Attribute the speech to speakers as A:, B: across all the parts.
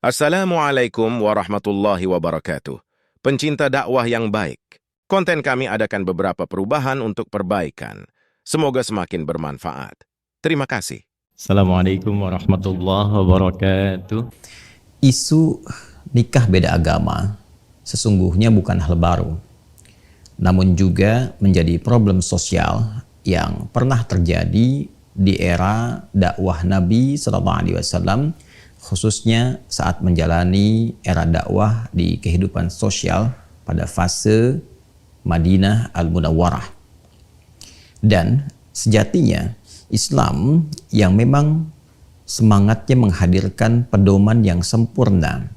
A: Assalamualaikum warahmatullahi wabarakatuh. Pencinta dakwah yang baik. Konten kami adakan beberapa perubahan untuk perbaikan. Semoga semakin bermanfaat. Terima kasih.
B: Assalamualaikum warahmatullahi wabarakatuh.
C: Isu nikah beda agama sesungguhnya bukan hal baru, namun juga menjadi problem sosial yang pernah terjadi di era dakwah Nabi SAW, khususnya saat menjalani era dakwah di kehidupan sosial pada fase Madinah Al-Munawwarah. Dan sejatinya Islam yang memang semangatnya menghadirkan pedoman yang sempurna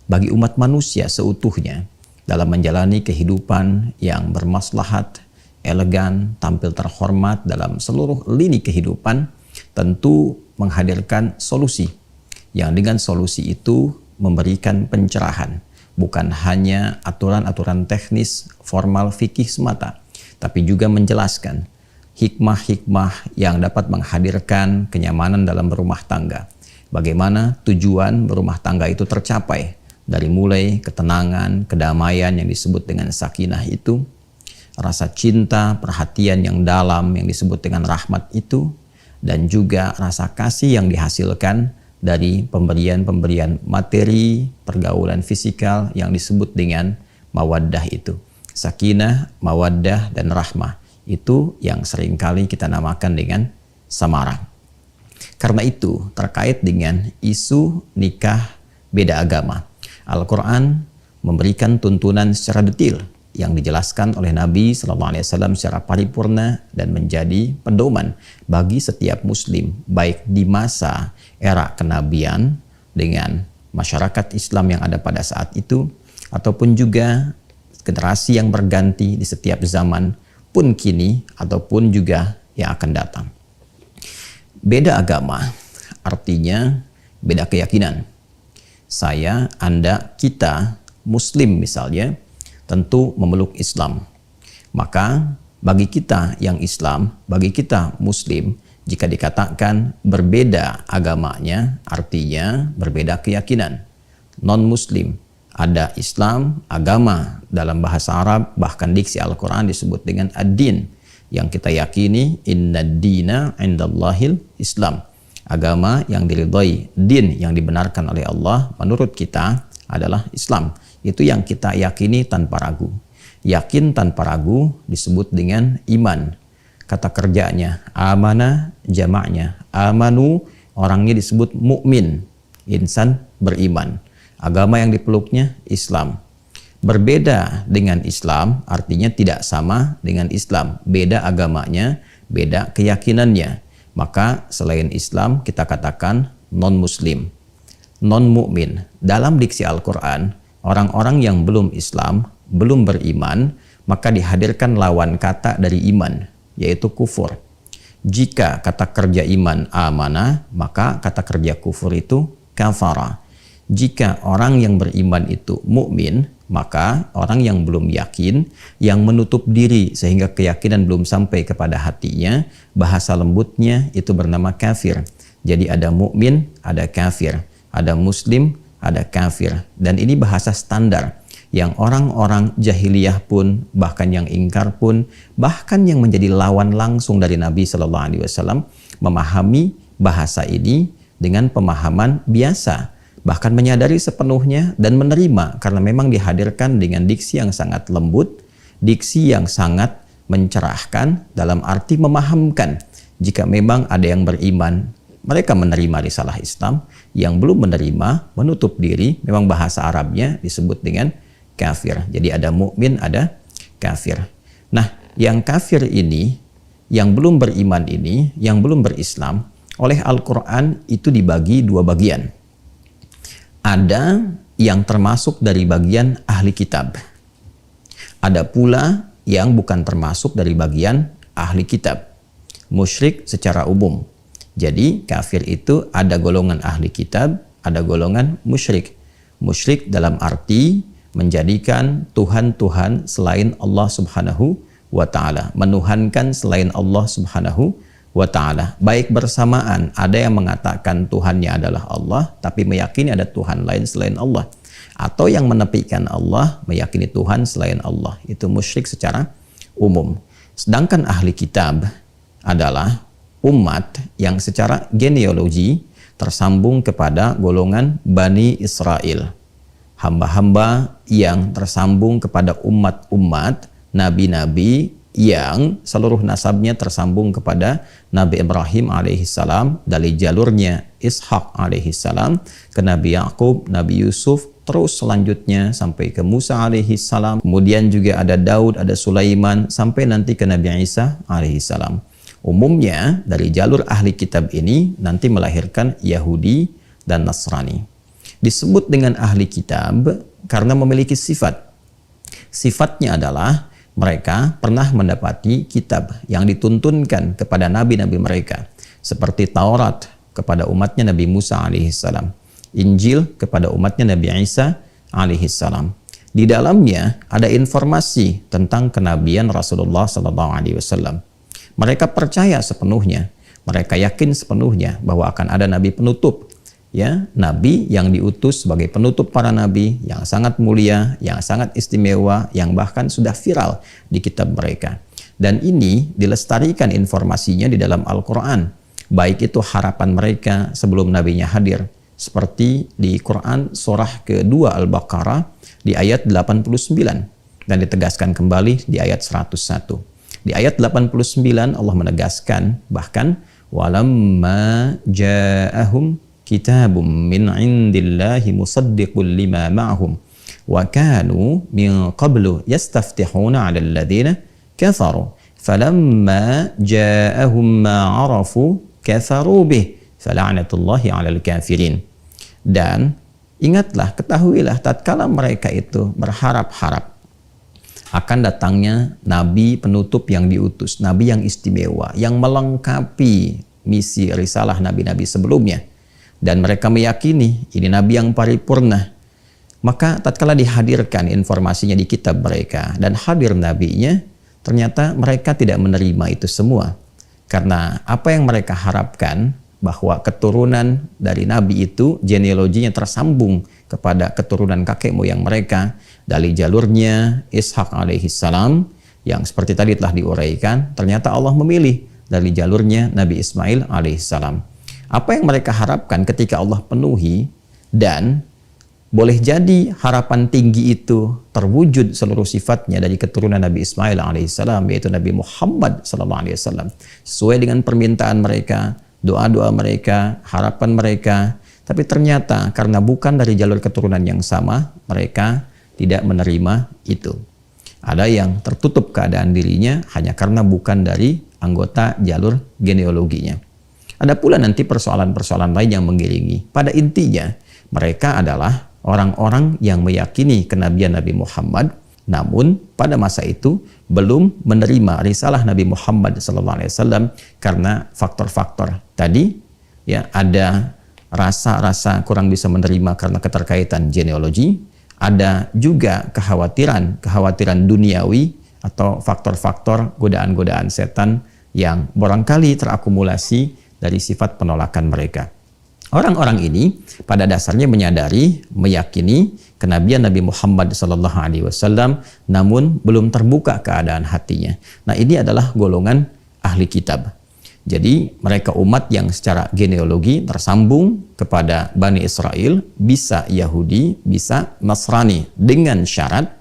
C: bagi umat manusia seutuhnya dalam menjalani kehidupan yang bermaslahat, elegan, tampil terhormat dalam seluruh lini kehidupan, tentu menghadirkan solusi yang dengan solusi itu memberikan pencerahan, bukan hanya aturan-aturan teknis formal fikih semata, tapi juga menjelaskan hikmah-hikmah yang dapat menghadirkan kenyamanan dalam berumah tangga. Bagaimana tujuan berumah tangga itu tercapai, dari mulai ketenangan, kedamaian yang disebut dengan sakinah itu, rasa cinta, perhatian yang dalam yang disebut dengan rahmat itu, dan juga rasa kasih yang dihasilkan dari pemberian-pemberian materi, pergaulan fisikal yang disebut dengan mawaddah itu. Sakinah, mawaddah, dan rahmah. Itu yang seringkali kita namakan dengan samarah. Karena itu, terkait dengan isu nikah beda agama, Al-Quran memberikan tuntunan secara detail yang dijelaskan oleh Nabi SAW secara paripurna dan menjadi pedoman bagi setiap muslim, baik di masa era kenabian dengan masyarakat Islam yang ada pada saat itu, ataupun juga generasi yang berganti di setiap zaman pun kini, ataupun juga yang akan datang. Beda agama artinya beda keyakinan. Saya, Anda, kita, muslim misalnya, tentu memeluk Islam. Maka bagi kita yang Islam, bagi kita muslim, jika dikatakan berbeda agamanya, artinya berbeda keyakinan. Non-muslim, ada Islam, agama dalam bahasa Arab, bahkan diksi Al-Quran disebut dengan ad-din. Yang kita yakini, inna dina indallahil Islam. Agama yang diridhai, din yang dibenarkan oleh Allah menurut kita adalah Islam. Itu yang kita yakini tanpa ragu. Yakin tanpa ragu disebut dengan iman. Kata kerjanya amana, jamaknya amanu, orangnya disebut mukmin, insan beriman. Agama yang dipeluknya Islam. Berbeda dengan Islam artinya tidak sama dengan Islam. Beda agamanya, beda keyakinannya. Maka selain Islam kita katakan non-muslim, non-mukmin. Dalam diksi Al-Quran, orang-orang yang belum Islam, belum beriman, maka dihadirkan lawan kata dari iman, yaitu kufur. Jika kata kerja iman amanah, maka kata kerja kufur itu kafara. Jika orang yang beriman itu mukmin, maka orang yang belum yakin, yang menutup diri sehingga keyakinan belum sampai kepada hatinya, bahasa lembutnya itu bernama kafir. Jadi ada mukmin, ada kafir, ada muslim, ada kafir. Dan ini bahasa standar yang orang-orang jahiliyah pun, bahkan yang ingkar pun, bahkan yang menjadi lawan langsung dari Nabi SAW memahami bahasa ini dengan pemahaman biasa, bahkan menyadari sepenuhnya dan menerima karena memang dihadirkan dengan diksi yang sangat lembut, diksi yang sangat mencerahkan dalam arti memahamkan. Jika memang ada yang beriman, mereka menerima risalah Islam, yang belum menerima, menutup diri, memang bahasa Arabnya disebut dengan kafir. Jadi ada mukmin, ada kafir. Nah, yang kafir ini, yang belum beriman ini, yang belum berislam, oleh Al-Quran itu dibagi dua bagian. Ada yang termasuk dari bagian ahli kitab. Ada pula yang bukan termasuk dari bagian ahli kitab. Musyrik secara umum. Jadi kafir itu ada golongan ahli kitab, ada golongan musyrik. Musyrik dalam arti menjadikan Tuhan-Tuhan selain Allah Subhanahu wa Ta'ala. Menuhankan selain Allah Subhanahu wa ta'ala. Baik bersamaan, ada yang mengatakan Tuhannya adalah Allah, tapi meyakini ada Tuhan lain selain Allah. Atau yang menepikan Allah, meyakini Tuhan selain Allah. Itu musyrik secara umum. Sedangkan ahli kitab adalah umat yang secara genealogi tersambung kepada golongan Bani Israel. Hamba-hamba yang tersambung kepada umat-umat nabi-nabi yang seluruh nasabnya tersambung kepada Nabi Ibrahim alaihissalam, dari jalurnya Ishak alaihissalam ke Nabi Yakub, Nabi Yusuf, terus selanjutnya sampai ke Musa alaihissalam, kemudian juga ada Daud, ada Sulaiman, sampai nanti ke Nabi Isa alaihissalam. Umumnya dari jalur ahli kitab ini nanti melahirkan Yahudi dan Nasrani. Disebut dengan ahli kitab karena memiliki sifat. Sifatnya adalah mereka pernah mendapati kitab yang dituntunkan kepada nabi-nabi mereka, seperti Taurat kepada umatnya Nabi Musa alaihissalam, Injil kepada umatnya Nabi Isa alaihissalam. Di dalamnya ada informasi tentang kenabian Rasulullah SAW. Mereka percaya sepenuhnya, mereka yakin sepenuhnya bahwa akan ada nabi penutup, ya, nabi yang diutus sebagai penutup para nabi, yang sangat mulia, yang sangat istimewa, yang bahkan sudah viral di kitab mereka. Dan ini dilestarikan informasinya di dalam Al-Quran, baik itu harapan mereka sebelum nabinya hadir, seperti di Quran surah kedua Al-Baqarah di ayat 89 dan ditegaskan kembali di ayat 101. Di ayat 89 Allah menegaskan bahkan walamma ja'ahum kitabum min indillahi musaddiqul lima ma'hum wa kanu min qablu yastaftihuna 'ala alladhina kafaru falamma ja'ahum ma 'arafu kafaru bih fala'natullahi 'alal kafirin. Dan ingatlah, ketahuilah tatkala mereka itu berharap-harap akan datangnya nabi penutup yang diutus, nabi yang istimewa, yang melengkapi misi risalah nabi-nabi sebelumnya, dan mereka meyakini ini nabi yang paripurna. Maka tatkala dihadirkan informasinya di kitab mereka dan hadir nabinya, ternyata mereka tidak menerima itu semua, karena apa yang mereka harapkan bahwa keturunan dari nabi itu genealoginya tersambung kepada keturunan kakek moyang mereka dari jalurnya Ishak alaihissalam, yang seperti tadi telah diuraikan, ternyata Allah memilih dari jalurnya Nabi Ismail alaihissalam. Apa yang mereka harapkan ketika Allah penuhi, dan boleh jadi harapan tinggi itu terwujud seluruh sifatnya dari keturunan Nabi Ismail alaihissalam, yaitu Nabi Muhammad sallallahu alaihi wasallam, sesuai dengan permintaan mereka, doa-doa mereka, harapan mereka. Tapi ternyata karena bukan dari jalur keturunan yang sama, mereka tidak menerima itu. Ada yang tertutup keadaan dirinya hanya karena bukan dari anggota jalur genealoginya. Ada pula nanti persoalan-persoalan lain yang mengiringi. Pada intinya, mereka adalah orang-orang yang meyakini kenabian Nabi Muhammad, namun pada masa itu belum menerima risalah Nabi Muhammad SAW karena faktor-faktor tadi, ya, ada rasa-rasa kurang bisa menerima karena keterkaitan genealogi, ada juga kekhawatiran duniawi atau faktor-faktor godaan-godaan setan yang barangkali terakumulasi dari sifat penolakan mereka. Orang-orang ini pada dasarnya menyadari, meyakini kenabian Nabi Muhammad SAW, namun belum terbuka keadaan hatinya. Nah, ini adalah golongan ahli kitab. Jadi mereka umat yang secara genealogi tersambung kepada Bani Israel, bisa Yahudi, bisa Nasrani, dengan syarat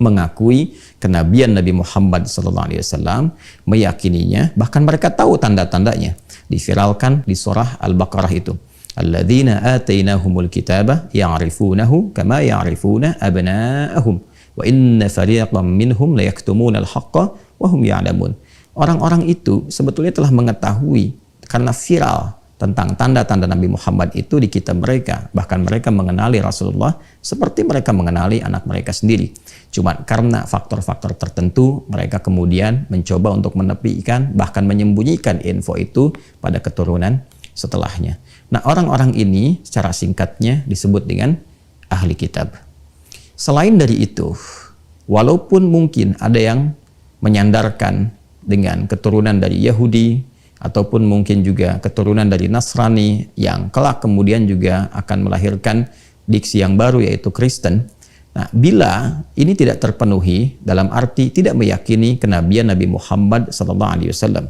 C: mengakui kenabian Nabi Muhammad SAW, meyakininya, bahkan mereka tahu tanda-tandanya. Diviralkan di surah Al-Baqarah itu. Alladzina atainahumul kitaba ya'rifunahu kama ya'rifuna abna'ahum wa inna fariqam minhum layaktumuna al-haqqa wa hum ya'lamun. Orang-orang itu sebetulnya telah mengetahui karena viral tentang tanda-tanda Nabi Muhammad itu di kitab mereka. Bahkan mereka mengenali Rasulullah seperti mereka mengenali anak mereka sendiri. Cuma karena faktor-faktor tertentu, mereka kemudian mencoba untuk menepikan, bahkan menyembunyikan info itu pada keturunan setelahnya. Nah, orang-orang ini secara singkatnya disebut dengan ahli kitab. Selain dari itu, walaupun mungkin ada yang menyandarkan dengan keturunan dari Yahudi ataupun mungkin juga keturunan dari Nasrani yang kelak kemudian juga akan melahirkan diksi yang baru yaitu Kristen. Nah, bila ini tidak terpenuhi dalam arti tidak meyakini kenabian Nabi Muhammad SAW.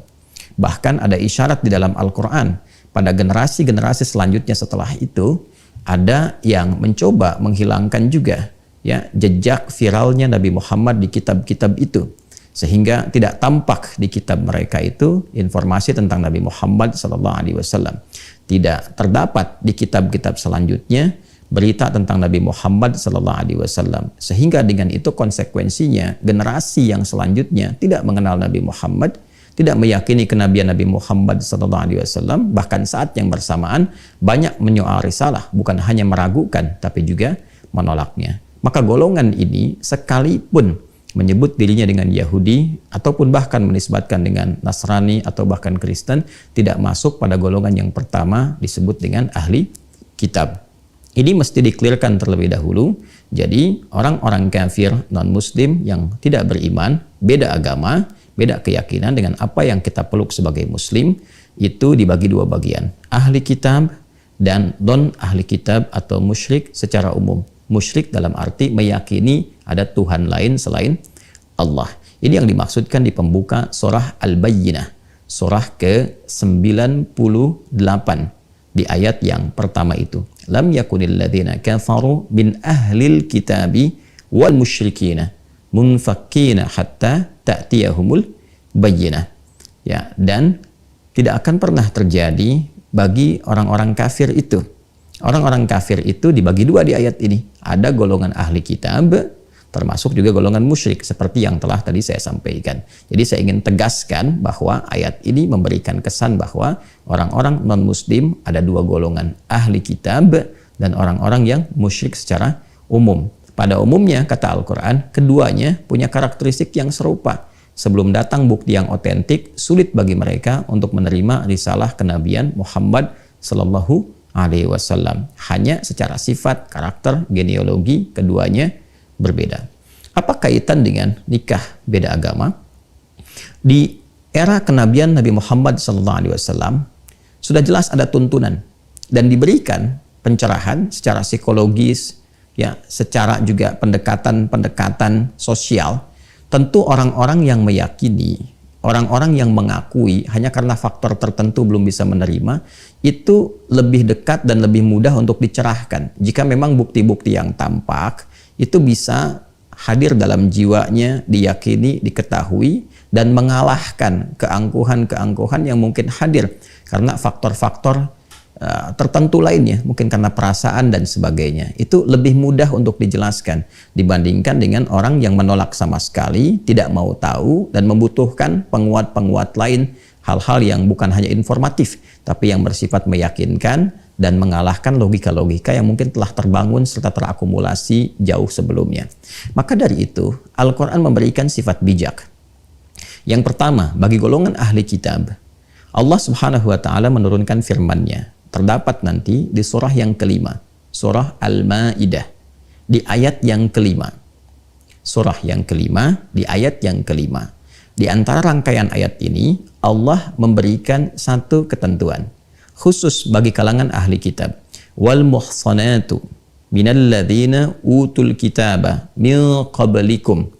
C: Bahkan ada isyarat di dalam Al-Quran pada generasi-generasi selanjutnya setelah itu ada yang mencoba menghilangkan juga ya jejak viralnya Nabi Muhammad di kitab-kitab itu, sehingga tidak tampak di kitab mereka itu informasi tentang Nabi Muhammad SAW. Tidak terdapat di kitab-kitab selanjutnya berita tentang Nabi Muhammad SAW. Sehingga dengan itu konsekuensinya generasi yang selanjutnya tidak mengenal Nabi Muhammad, tidak meyakini kenabian Nabi Muhammad SAW, bahkan saat yang bersamaan banyak menyoal risalah, bukan hanya meragukan tapi juga menolaknya. Maka golongan ini sekalipun menyebut dirinya dengan Yahudi ataupun bahkan menisbatkan dengan Nasrani atau bahkan Kristen, tidak masuk pada golongan yang pertama disebut dengan ahli kitab. Ini mesti diklirkan terlebih dahulu. Jadi orang-orang kafir non-muslim yang tidak beriman, beda agama, beda keyakinan dengan apa yang kita peluk sebagai muslim, itu dibagi dua bagian, ahli kitab dan non ahli kitab atau musyrik secara umum. Musyrik dalam arti meyakini ada Tuhan lain selain Allah. Ini yang dimaksudkan di pembuka surah Al-Bayyinah, surah ke-98 di ayat yang pertama itu. Lam yakunil ladzina kafaru min ahlil kitabi wal musyrikina munfakkina hatta ta'tiyahumul bayyinah. Ya, dan tidak akan pernah terjadi bagi orang-orang kafir itu. Orang-orang kafir itu dibagi dua di ayat ini. Ada golongan ahli kitab, termasuk juga golongan musyrik, seperti yang telah tadi saya sampaikan. Jadi saya ingin tegaskan bahwa ayat ini memberikan kesan bahwa orang-orang non-muslim ada dua golongan, ahli kitab dan orang-orang yang musyrik secara umum. Pada umumnya, kata Al-Quran, keduanya punya karakteristik yang serupa. Sebelum datang bukti yang otentik, sulit bagi mereka untuk menerima risalah kenabian Muhammad Sallallahu Alaihi Wasallam. Hanya secara sifat, karakter, genealogi, keduanya berbeda. Apa kaitan dengan nikah beda agama? Di era kenabian Nabi Muhammad SAW sudah jelas ada tuntunan dan diberikan pencerahan secara psikologis, ya, secara juga pendekatan sosial. Tentu orang-orang yang meyakini, orang-orang yang mengakui hanya karena faktor tertentu belum bisa menerima, itu lebih dekat dan lebih mudah untuk dicerahkan. Jika memang bukti-bukti yang tampak itu bisa hadir dalam jiwanya, diyakini, diketahui, dan mengalahkan keangkuhan-keangkuhan yang mungkin hadir karena faktor-faktor tertentu lainnya, mungkin karena perasaan dan sebagainya. Itu lebih mudah untuk dijelaskan dibandingkan dengan orang yang menolak sama sekali, tidak mau tahu, dan membutuhkan penguat-penguat lain, hal-hal yang bukan hanya informatif, tapi yang bersifat meyakinkan dan mengalahkan logika-logika yang mungkin telah terbangun serta terakumulasi jauh sebelumnya. Maka dari itu, Al-Quran memberikan sifat bijak. Yang pertama, bagi golongan ahli kitab, Allah Subhanahu wa Ta'ala menurunkan firman-Nya. Terdapat nanti di surah yang kelima, surah Al-Ma'idah, di ayat yang kelima. Surah yang kelima, di ayat yang kelima. Di antara rangkaian ayat ini, Allah memberikan satu ketentuan khusus bagi kalangan ahli kitab. Wal muhsanatu minal ladzina utul kitaba min qablikum.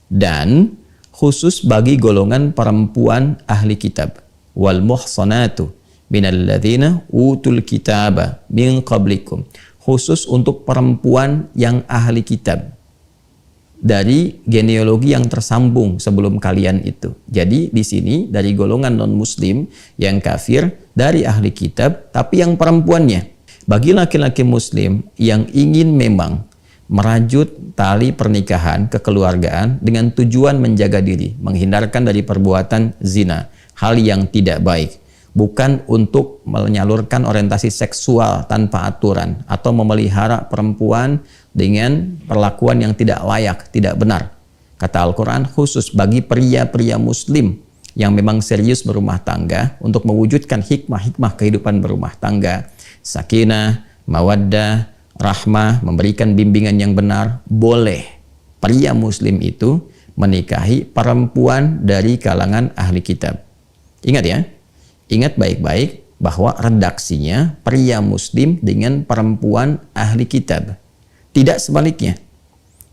C: Dan khusus bagi golongan perempuan ahli kitab. Wal muhsanatu minal ladzina utul kitaba min qablikum. Khusus untuk perempuan yang ahli kitab dari genealogi yang tersambung sebelum kalian itu. Jadi di sini dari golongan non-muslim yang kafir, dari ahli kitab, tapi yang perempuannya. Bagi laki-laki muslim yang ingin memang merajut tali pernikahan kekeluargaan dengan tujuan menjaga diri, menghindarkan dari perbuatan zina, hal yang tidak baik. Bukan untuk menyalurkan orientasi seksual tanpa aturan atau memelihara perempuan dengan perlakuan yang tidak layak, tidak benar. Kata Al-Quran, khusus bagi pria-pria muslim yang memang serius berumah tangga untuk mewujudkan hikmah-hikmah kehidupan berumah tangga, sakinah, mawaddah, rahmah, memberikan bimbingan yang benar, boleh pria muslim itu menikahi perempuan dari kalangan ahli kitab. Ingat ya, Ingat baik-baik bahwa redaksinya pria muslim dengan perempuan ahli kitab. Tidak sebaliknya.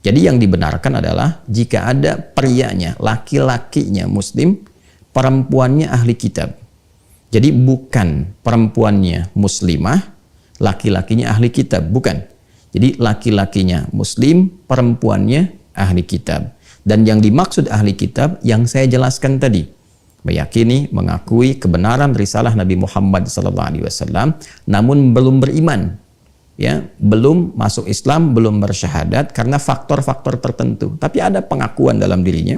C: Jadi yang dibenarkan adalah jika ada prianya, laki-lakinya muslim, perempuannya ahli kitab. Jadi bukan perempuannya muslimah, laki-lakinya ahli kitab, bukan. Jadi laki-lakinya muslim, perempuannya ahli kitab. Dan yang dimaksud ahli kitab yang saya jelaskan tadi, meyakini, mengakui kebenaran risalah Nabi Muhammad SAW, namun belum beriman, ya, belum masuk Islam, belum bersyahadat karena faktor-faktor tertentu. Tapi ada pengakuan dalam dirinya,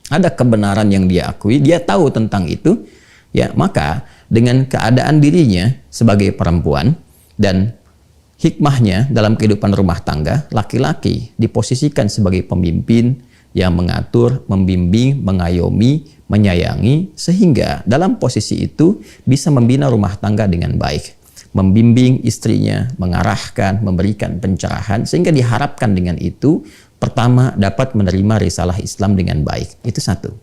C: ada kebenaran yang dia akui, dia tahu tentang itu, ya, maka dengan keadaan dirinya sebagai perempuan dan hikmahnya dalam kehidupan rumah tangga, laki-laki diposisikan sebagai pemimpin yang mengatur, membimbing, mengayomi, menyayangi, sehingga dalam posisi itu bisa membina rumah tangga dengan baik, membimbing istrinya, mengarahkan, memberikan pencerahan, sehingga diharapkan dengan itu pertama dapat menerima risalah Islam dengan baik. Itu satu.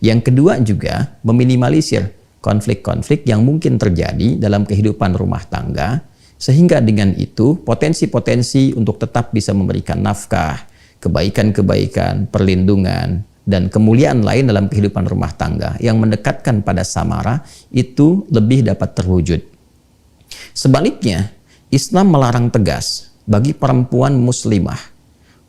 C: Yang kedua juga meminimalisir konflik-konflik yang mungkin terjadi dalam kehidupan rumah tangga, sehingga dengan itu potensi-potensi untuk tetap bisa memberikan nafkah, kebaikan-kebaikan, perlindungan, dan kemuliaan lain dalam kehidupan rumah tangga yang mendekatkan pada samara itu lebih dapat terwujud. Sebaliknya, Islam melarang tegas bagi perempuan muslimah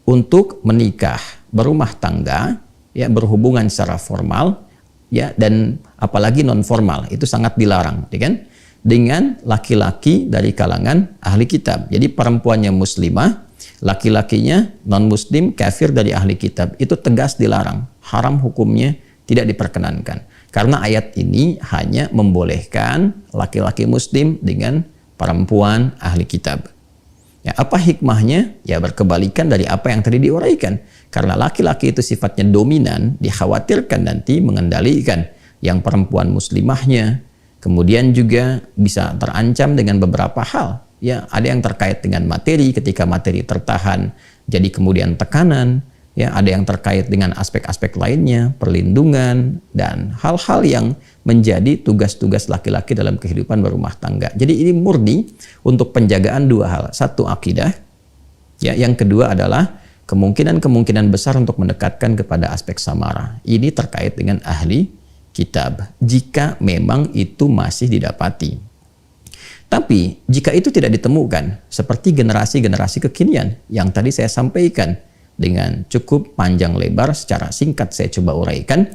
C: untuk menikah, berumah tangga, ya, berhubungan secara formal, ya, dan apalagi non formal, itu sangat dilarang, ya kan? Dengan laki-laki dari kalangan ahli kitab. Jadi perempuannya muslimah, laki-lakinya non-muslim, kafir dari ahli kitab, itu tegas dilarang, haram hukumnya, tidak diperkenankan. Karena ayat ini hanya membolehkan laki-laki muslim dengan perempuan ahli kitab. Ya, apa hikmahnya? Ya, berkebalikan dari apa yang tadi diuraikan. Karena laki-laki itu sifatnya dominan, dikhawatirkan nanti mengendalikan yang perempuan muslimahnya. Kemudian juga bisa terancam dengan beberapa hal. Ya, ada yang terkait dengan materi, ketika materi tertahan jadi kemudian tekanan, ya, ada yang terkait dengan aspek-aspek lainnya, perlindungan, dan hal-hal yang menjadi tugas-tugas laki-laki dalam kehidupan berumah tangga. Jadi ini murni untuk penjagaan dua hal. Satu, akidah, ya, yang kedua adalah kemungkinan-kemungkinan besar untuk mendekatkan kepada aspek samara. Ini terkait dengan ahli kitab, jika memang itu masih didapati. Tapi jika itu tidak ditemukan, seperti generasi-generasi kekinian yang tadi saya sampaikan dengan cukup panjang lebar, secara singkat saya coba uraikan,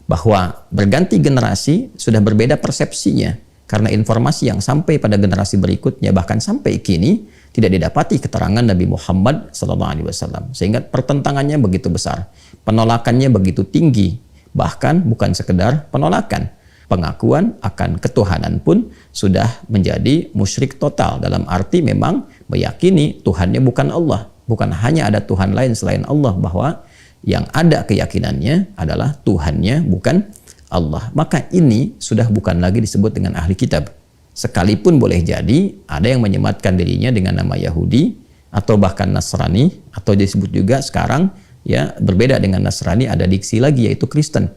C: bahwa berganti generasi sudah berbeda persepsinya, karena informasi yang sampai pada generasi berikutnya, bahkan sampai kini, tidak didapati keterangan Nabi Muhammad SAW. Sehingga pertentangannya begitu besar, penolakannya begitu tinggi, bahkan bukan sekedar penolakan, pengakuan akan ketuhanan pun sudah menjadi musyrik total, dalam arti memang meyakini Tuhannya bukan Allah, bukan hanya ada Tuhan lain selain Allah, bahwa yang ada keyakinannya adalah Tuhannya bukan Allah. Maka ini sudah bukan lagi disebut dengan ahli kitab. Sekalipun boleh jadi ada yang menyematkan dirinya dengan nama Yahudi atau bahkan Nasrani, atau disebut juga sekarang, ya, berbeda dengan Nasrani, ada diksi lagi yaitu Kristen.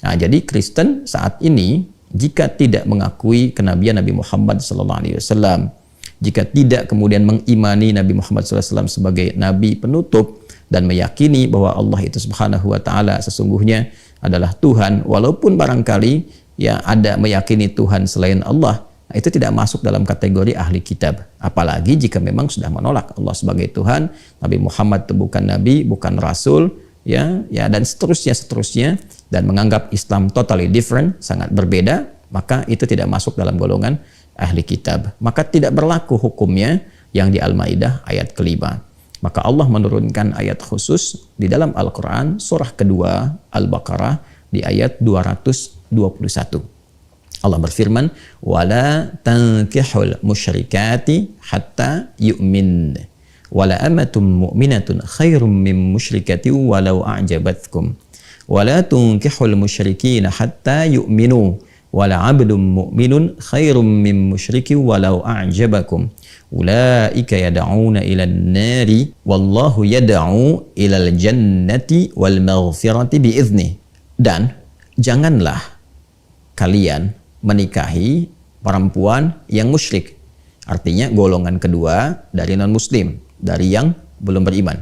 C: Nah, jadi Kristen saat ini jika tidak mengakui kenabian Nabi Muhammad SAW, jika tidak kemudian mengimani Nabi Muhammad SAW sebagai nabi penutup dan meyakini bahwa Allah itu Subhanahu wa taala sesungguhnya adalah Tuhan, walaupun barangkali ya ada meyakini Tuhan selain Allah, nah, itu tidak masuk dalam kategori ahli kitab. Apalagi jika memang sudah menolak Allah sebagai Tuhan, Nabi Muhammad itu bukan nabi, bukan rasul, ya, dan seterusnya, dan menganggap Islam totally different, sangat berbeda, maka itu tidak masuk dalam golongan ahli kitab. Maka tidak berlaku hukumnya yang di Al-Maidah ayat kelima. Maka Allah menurunkan ayat khusus di dalam Al-Quran surah kedua Al-Baqarah di ayat 221. Allah berfirman, "Wala tankihul musyrikati hatta yu'min. Wala amatum mu'minatun khairum min musyrikati walau a'jabatkum. Wala tunkihul musyrikina hatta yu'minu. Wala 'abdun mu'minun khairum min musyriki walau a'jabakum. Ulaika yad'una ilal nari wallahu yad'u ilal jannati wal maghfirati bi'idznih." Dan janganlah kalian menikahi perempuan yang musyrik. Artinya golongan kedua dari non-muslim, dari yang belum beriman.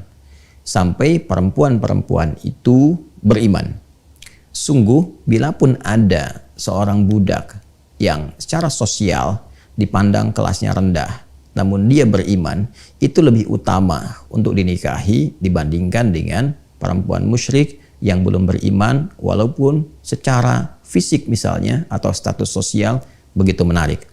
C: Sampai perempuan-perempuan itu beriman. Sungguh, bila pun ada seorang budak yang secara sosial dipandang kelasnya rendah, namun dia beriman, itu lebih utama untuk dinikahi dibandingkan dengan perempuan musyrik yang belum beriman, walaupun secara fisik misalnya atau status sosial begitu menarik.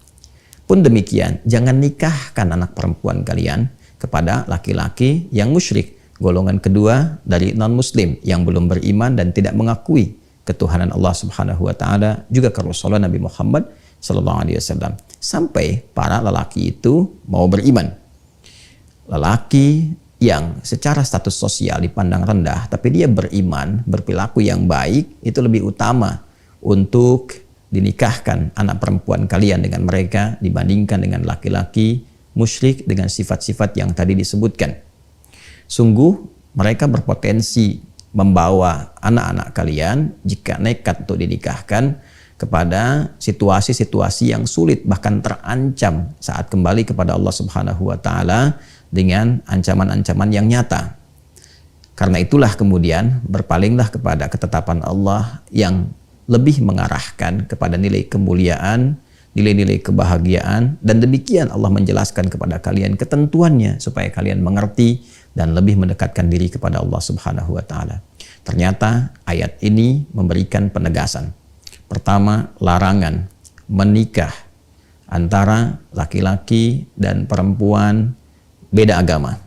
C: Pun demikian, jangan nikahkan anak perempuan kalian kepada laki-laki yang musyrik, golongan kedua dari non-muslim yang belum beriman dan tidak mengakui ketuhanan Allah Subhanahu wa taala, juga Rasulullah Nabi Muhammad sallallahu alaihi wasallam, sampai para lelaki itu mau beriman. Lelaki yang secara status sosial dipandang rendah tapi dia beriman, berperilaku yang baik, itu lebih utama untuk dinikahkan anak perempuan kalian dengan mereka dibandingkan dengan laki-laki musyrik dengan sifat-sifat yang tadi disebutkan. Sungguh mereka berpotensi membawa anak-anak kalian jika nekat untuk dinikahkan kepada situasi-situasi yang sulit, bahkan terancam saat kembali kepada Allah Subhanahu wa taala dengan ancaman-ancaman yang nyata. Karena itulah kemudian berpalinglah kepada ketetapan Allah yang lebih mengarahkan kepada nilai kemuliaan, nilai-nilai kebahagiaan, dan demikian Allah menjelaskan kepada kalian ketentuannya supaya kalian mengerti dan lebih mendekatkan diri kepada Allah Subhanahu wa taala. Ternyata ayat ini memberikan penegasan. Pertama, larangan menikah antara laki-laki dan perempuan beda agama.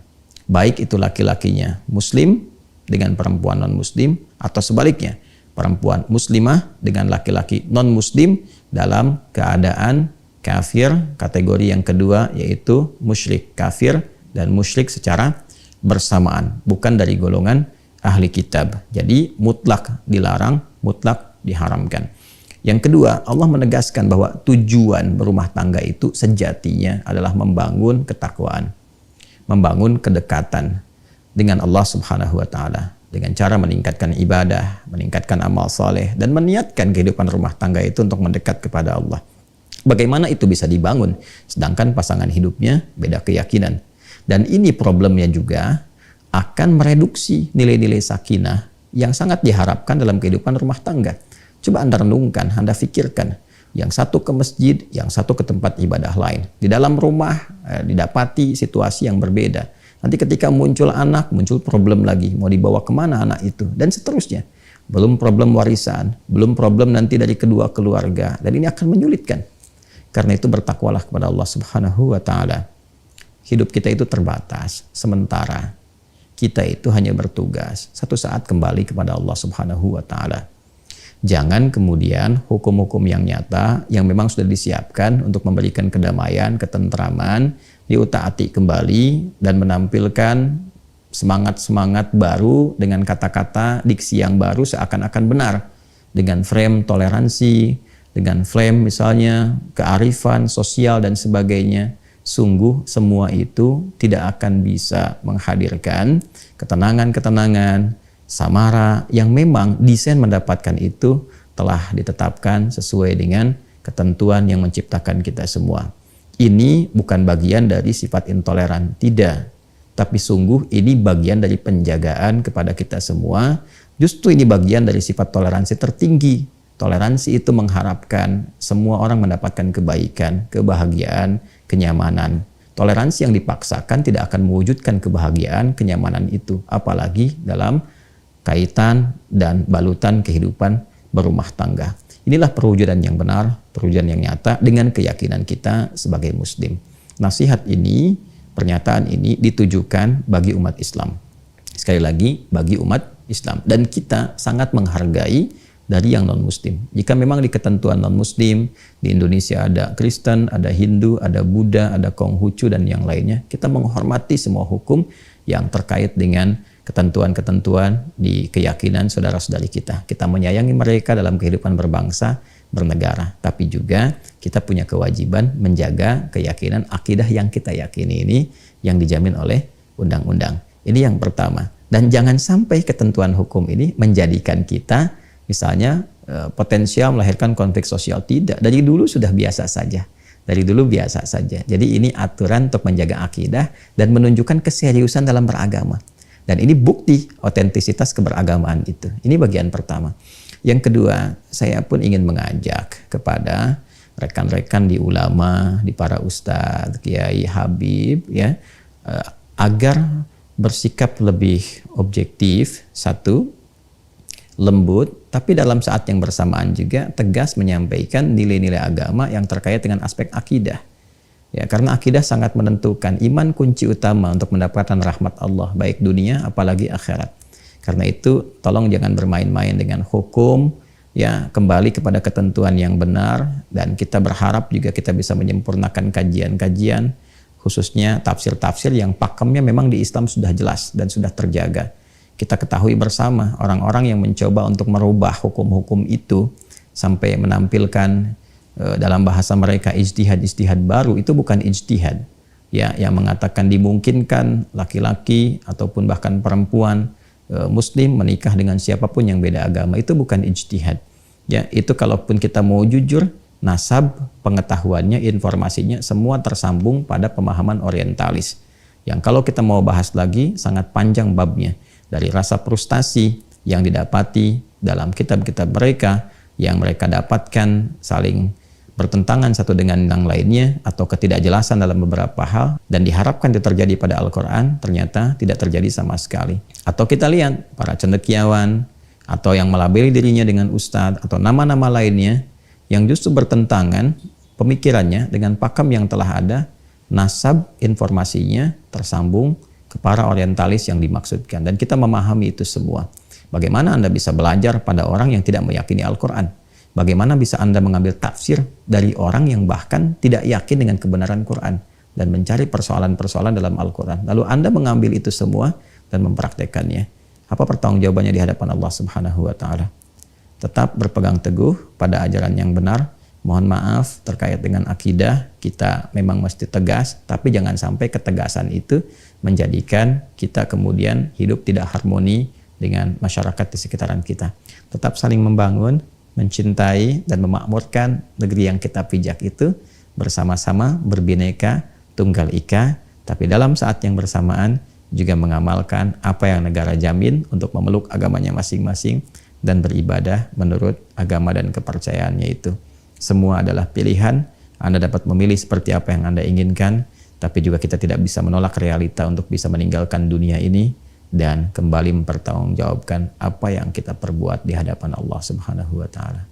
C: Baik itu laki-lakinya muslim dengan perempuan non-muslim atau sebaliknya, perempuan muslimah dengan laki-laki non-muslim dalam keadaan kafir. Kategori yang kedua yaitu musyrik, kafir dan musyrik secara bersamaan, bukan dari golongan ahli kitab. Jadi mutlak dilarang, mutlak diharamkan. Yang kedua, Allah menegaskan bahwa tujuan berumah tangga itu sejatinya adalah membangun ketakwaan, membangun kedekatan dengan Allah Subhanahu wa taala dengan cara meningkatkan ibadah, meningkatkan amal saleh, dan meniatkan kehidupan rumah tangga itu untuk mendekat kepada Allah. Bagaimana itu bisa dibangun sedangkan pasangan hidupnya beda keyakinan? Dan ini problemnya juga akan mereduksi nilai-nilai sakinah yang sangat diharapkan dalam kehidupan rumah tangga. Coba Anda renungkan, Anda pikirkan, yang satu ke masjid, yang satu ke tempat ibadah lain. Di dalam rumah didapati situasi yang berbeda. Nanti ketika muncul anak, muncul problem lagi. Mau dibawa kemana anak itu? Dan seterusnya. Belum problem warisan, belum problem nanti dari kedua keluarga. Dan ini akan menyulitkan. Karena itu bertakwalah kepada Allah Subhanahu wa ta'ala. Hidup kita itu terbatas. Sementara kita itu hanya bertugas. Satu saat kembali kepada Allah Subhanahu wa ta'ala. Jangan kemudian hukum-hukum yang nyata yang memang sudah disiapkan untuk memberikan kedamaian, ketentraman, diutaati kembali dan menampilkan semangat-semangat baru dengan kata-kata diksi yang baru seakan-akan benar, dengan frame toleransi, dengan frame misalnya kearifan sosial dan sebagainya. Sungguh semua itu tidak akan bisa menghadirkan ketenangan-ketenangan, samara yang memang desain mendapatkan itu telah ditetapkan sesuai dengan ketentuan yang menciptakan kita semua. Ini bukan bagian dari sifat intoleran, tidak. Tapi sungguh ini bagian dari penjagaan kepada kita semua. Justru ini bagian dari sifat toleransi tertinggi. Toleransi itu mengharapkan semua orang mendapatkan kebaikan, kebahagiaan, kenyamanan. Toleransi yang dipaksakan tidak akan mewujudkan kebahagiaan, kenyamanan itu. Apalagi dalam kaitan dan balutan kehidupan berumah tangga. Inilah perwujudan yang benar, perwujudan yang nyata dengan keyakinan kita sebagai muslim. Nasihat ini, pernyataan ini ditujukan bagi umat Islam. Sekali lagi, bagi umat Islam. Dan kita sangat menghargai dari yang non-muslim. Jika memang di ketentuan non-muslim, di Indonesia ada Kristen, ada Hindu, ada Buddha, ada Konghucu, dan yang lainnya, kita menghormati semua hukum yang terkait dengan ketentuan-ketentuan di keyakinan saudara-saudari kita. Kita menyayangi mereka dalam kehidupan berbangsa, bernegara. Tapi juga kita punya kewajiban menjaga keyakinan akidah yang kita yakini ini yang dijamin oleh undang-undang. Ini yang pertama. Dan jangan sampai ketentuan hukum ini menjadikan kita misalnya potensial melahirkan konflik sosial. Tidak, dari dulu sudah biasa saja. Dari dulu biasa saja. Jadi ini aturan untuk menjaga akidah dan menunjukkan keseriusan dalam beragama. Dan ini bukti otentisitas keberagamaan itu. Ini bagian pertama. Yang kedua, saya pun ingin mengajak kepada rekan-rekan di ulama, di para ustadz, kiai, habib, ya, agar bersikap lebih objektif, satu, lembut, tapi dalam saat yang bersamaan juga tegas menyampaikan nilai-nilai agama yang terkait dengan aspek akidah. Ya, karena akidah sangat menentukan, iman kunci utama untuk mendapatkan rahmat Allah, baik dunia apalagi akhirat. Karena itu tolong jangan bermain-main dengan hukum, ya, kembali kepada ketentuan yang benar, dan kita berharap juga kita bisa menyempurnakan kajian-kajian, khususnya tafsir-tafsir yang pakemnya memang di Islam sudah jelas dan sudah terjaga. Kita ketahui bersama orang-orang yang mencoba untuk merubah hukum-hukum itu sampai menampilkan dalam bahasa mereka ijtihad baru, itu bukan ijtihad, ya, yang mengatakan dimungkinkan laki-laki ataupun bahkan perempuan muslim menikah dengan siapapun yang beda agama, itu bukan ijtihad. Ya, itu kalaupun kita mau jujur, nasab pengetahuannya, informasinya semua tersambung pada pemahaman orientalis. Yang kalau kita mau bahas lagi sangat panjang babnya, dari rasa frustasi yang didapati dalam kitab-kitab mereka yang mereka dapatkan saling bertentangan satu dengan yang lainnya atau ketidakjelasan dalam beberapa hal dan diharapkan itu terjadi pada Al-Quran, ternyata tidak terjadi sama sekali. Atau kita lihat para cendekiawan atau yang melabeli dirinya dengan ustadz atau nama-nama lainnya yang justru bertentangan pemikirannya dengan pakem yang telah ada, nasab informasinya tersambung ke para orientalis yang dimaksudkan, dan kita memahami itu semua. Bagaimana Anda bisa belajar pada orang yang tidak meyakini Al-Quran? Bagaimana bisa Anda mengambil tafsir dari orang yang bahkan tidak yakin dengan kebenaran Quran dan mencari persoalan-persoalan dalam Al-Quran? Lalu Anda mengambil itu semua dan mempraktekannya. Apa pertanggungjawabannya di hadapan Allah Subhanahu wa Ta'ala? Tetap berpegang teguh pada ajaran yang benar. Mohon maaf terkait dengan akidah, kita memang mesti tegas, tapi jangan sampai ketegasan itu menjadikan kita kemudian hidup tidak harmoni dengan masyarakat di sekitaran kita. Tetap saling membangun, mencintai dan memakmurkan negeri yang kita pijak itu bersama-sama, berbineka tunggal ika, tapi dalam saat yang bersamaan juga mengamalkan apa yang negara jamin untuk memeluk agamanya masing-masing dan beribadah menurut agama dan kepercayaannya itu. Semua adalah pilihan, Anda dapat memilih seperti apa yang Anda inginkan, tapi juga kita tidak bisa menolak realita untuk bisa meninggalkan dunia ini dan kembali mempertanggungjawabkan apa yang kita perbuat di hadapan Allah Subhanahu wa Ta'ala.